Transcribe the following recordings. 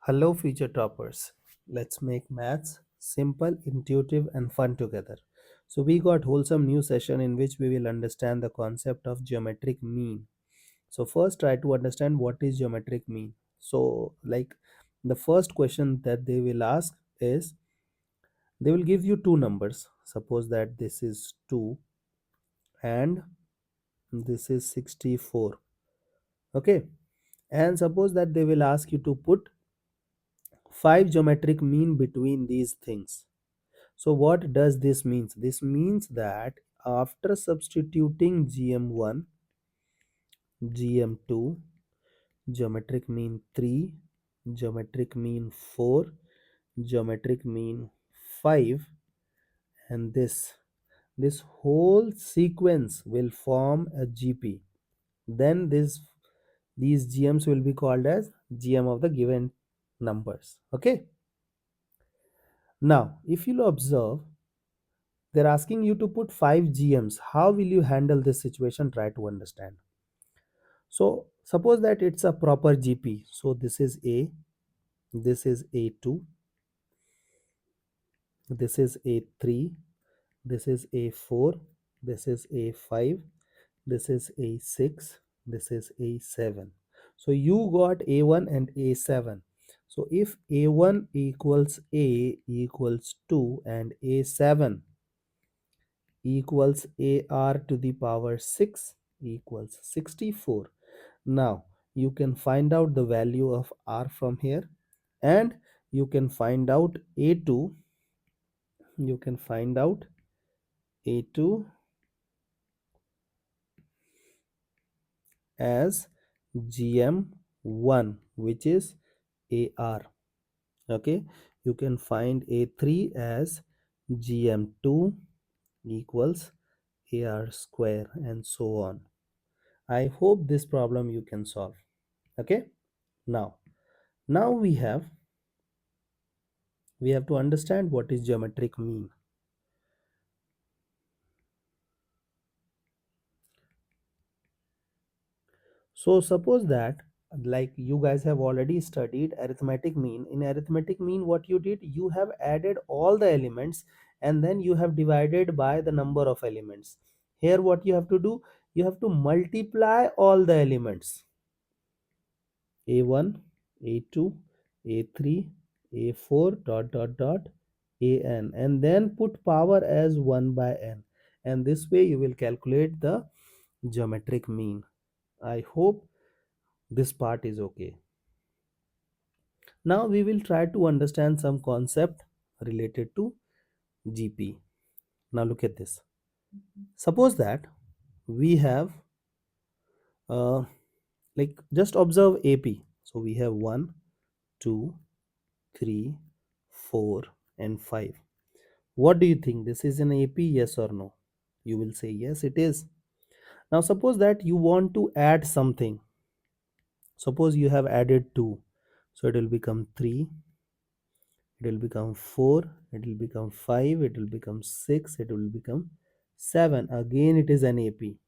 Hello, future toppers. Let's make maths simple, intuitive, and fun together. So, we got wholesome new session in which we will understand the concept of geometric mean. So, first, try to understand what is geometric mean. So, the first question that they will ask is they will give you two numbers. Suppose that this is 2 and this is 64. Okay, and suppose that they will ask you to put 5 geometric mean between these things. So what does this means? This means that after substituting GM1, GM2, geometric mean 3, geometric mean 4, geometric mean 5, and this whole sequence will form a GP. Then these GMs will be called as GM of the given numbers. Okay. Now, if you'll observe, they're asking you to put 5 GMs. How will you handle this situation? Try to understand. So suppose that it's a proper GP. So this is A, this is A2, this is A3, this is A4, this is A5, this is A6, this is A7. So you got A1 and A7. So if A1 equals A equals 2 and A7 equals AR to the power 6 equals 64. Now you can find out the value of R from here, and you can find out A2. You can find out A2 as GM1, which is AR. Okay, you can find A3 as GM2 equals AR square, and so on. I hope this problem you can solve. Okay, now we have to understand what is geometric mean. So suppose that, like, you guys have already studied arithmetic mean. In arithmetic mean, what you did, you have added all the elements and then you have divided by the number of elements. Here what you have to do, you have to multiply all the elements, a1, a2, a3, a4 dot dot dot an, and then put power as 1 by n, and this way you will calculate the geometric mean. I hope this part is okay. Now we will try to understand some concept related to GP. Now look at this. Suppose that we have just observe AP. So we have 1, 2, 3, 4 and 5. What do you think? This is an AP, yes or no? You will say yes, it is. Now suppose that you want to add something. Suppose you have added 2. So it will become 3, it will become 4, it will become 5, it will become 6, it will become 7. Again it is an AP.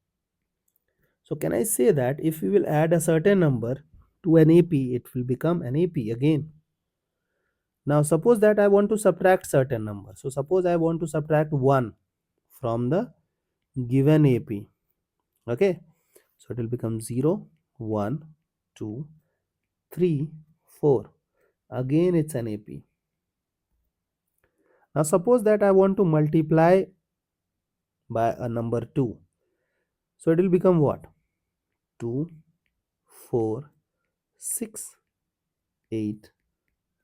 So can I say that if we will add a certain number to an AP, it will become an AP again. Now suppose that I want to subtract certain number. So suppose I want to subtract 1 from the given AP. Okay, so it will become 0, 1, 2, 3, 4. Again it's an AP. Now suppose that I want to multiply by a number 2. So it will become what? 2, 4, 6, 8,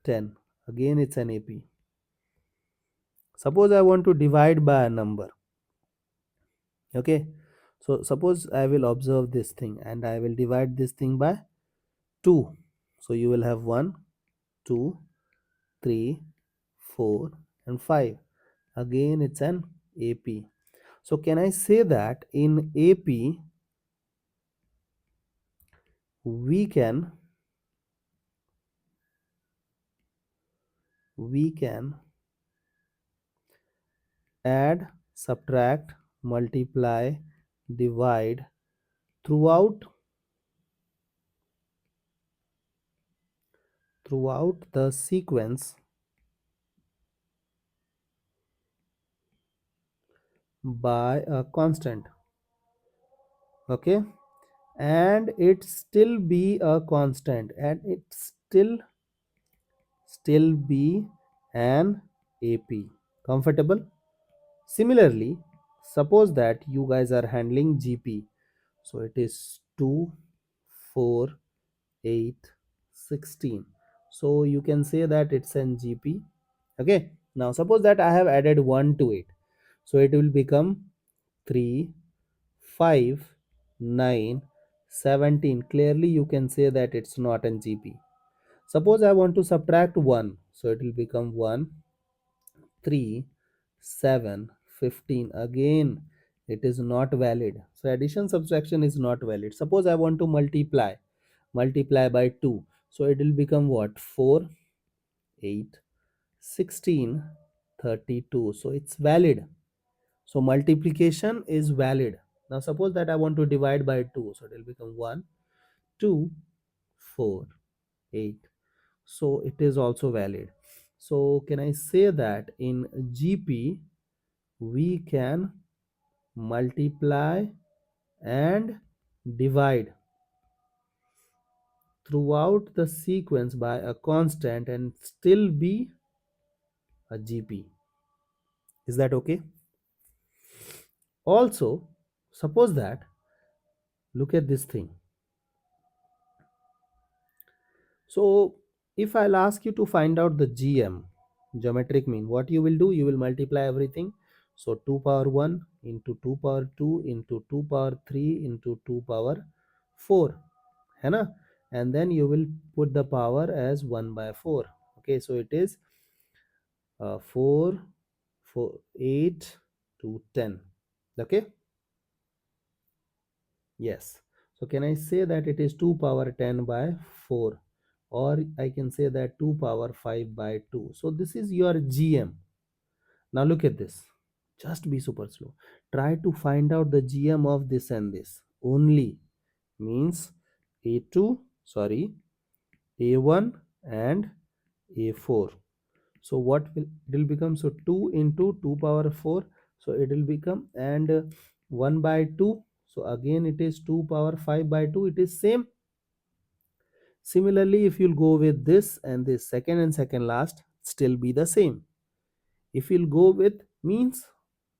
10. Again it's an AP. Suppose I want to divide by a number. Okay, so suppose I will observe this thing and I will divide this thing by 2. So you will have 1, 2, 3, 4 and 5. Again it's an AP. So can I say that in AP we can add, subtract, multiply, divide throughout throughout the sequence by a constant. Okay, and it still be a constant, and it still be an AP. Comfortable? Similarly, suppose that you guys are handling GP. So it is 2, 4, 8, 16. So you can say that it's an GP. Okay. Now suppose that I have added 1 to it. So it will become 3, 5, 9, 17. Clearly you can say that it's not an GP. Suppose I want to subtract 1. So it will become 1, 3, 7, 15. Again, it is not valid. So addition subtraction is not valid. Suppose I want to multiply by 2. So it will become what? 4, 8, 16, 32. So it's valid. So multiplication is valid. Now suppose that I want to divide by 2. So it will become 1, 2, 4, 8. So it is also valid. So can I say that in GP we can multiply and divide throughout the sequence by a constant and still be a GP. Is that okay? Also, suppose that, look at this thing. So if I'll ask you to find out the GM, geometric mean, what you will do, you will multiply everything. So 2 power 1 into 2 power 2 into 2 power 3 into 2 power 4. है ना? And then you will put the power as 1 by 4. Okay, so it is 4, 4, 8 to 10. Okay, yes. So can I say that it is 2 power 10 by 4, or I can say that 2 power 5 by 2. So this is your GM. Now look at this. Just be super slow. Try to find out the GM of this and this. Only means A2, sorry, A1 and A4. So what will it will become? So 2 into 2 power 4. So it will become, and 1 by 2. So again it is 2 power 5 by 2. It is same. Similarly, if you'll go with this and this second and second last, still be the same. If you'll go with means,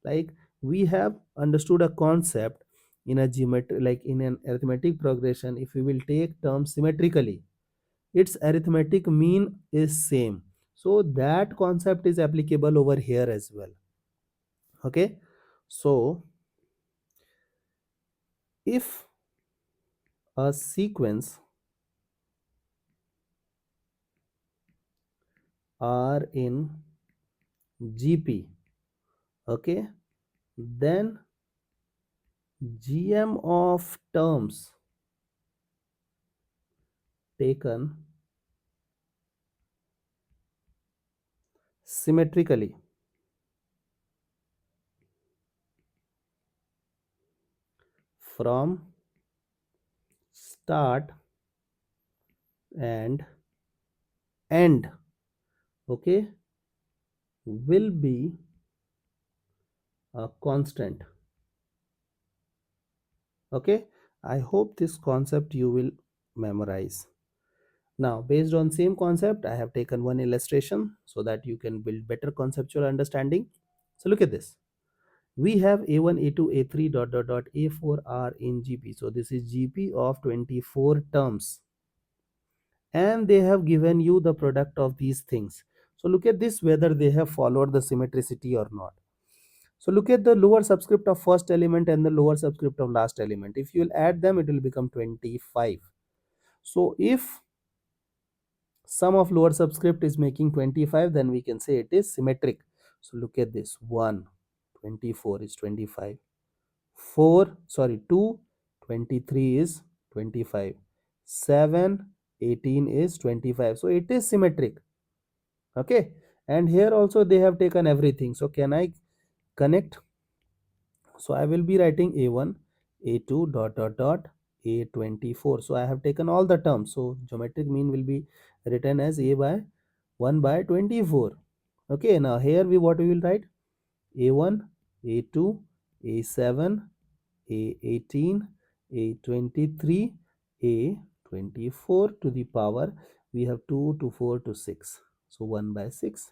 like, we have understood a concept in a geometry, like in an arithmetic progression. If we will take terms symmetrically, its arithmetic mean is same. So that concept is applicable over here as well. Okay, so if a sequence are in GP, okay, then GM of terms taken symmetrically from start and end, okay, will be a constant. Okay, I hope this concept you will memorize. Now based on same concept, I have taken one illustration so that you can build better conceptual understanding. So look at this. We have a1, a2, a3 dot dot dot a4 are in GP. So this is GP of 24 terms, and they have given you the product of these things. So look at this, whether they have followed the symmetricity or not. So look at the lower subscript of first element and the lower subscript of last element. If you will add them, it will become 25. So if sum of lower subscript is making 25, then we can say it is symmetric. So look at this, 1, 24 is 25. 4, sorry, 2, 23 is 25. 7, 18 is 25. So it is symmetric. Okay, and here also they have taken everything. So can I connect? So I will be writing a1, a2 dot dot dot a24. So I have taken all the terms. So geometric mean will be written as a by 1 by 24. Okay, now here we what we will write? A1, A2, A7, A18, A23, A24 to the power, we have 2 to 4 to 6. So 1 by 6.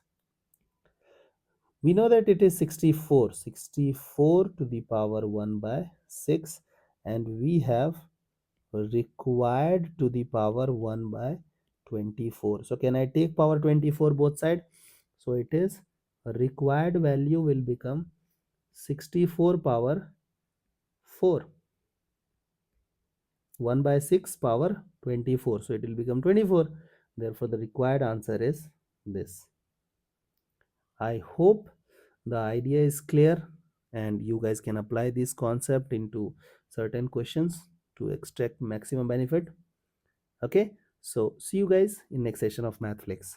We know that it is 64. 64 to the power 1 by 6. And we have required to the power 1 by 24. So can I take power 24 both side? So it is required value will become 64 power 4. 1 by 6 power 24. So it will become 24. Therefore the required answer is this. I hope the idea is clear and you guys can apply this concept into certain questions to extract maximum benefit. Okay, so see you guys in next session of Mathflix.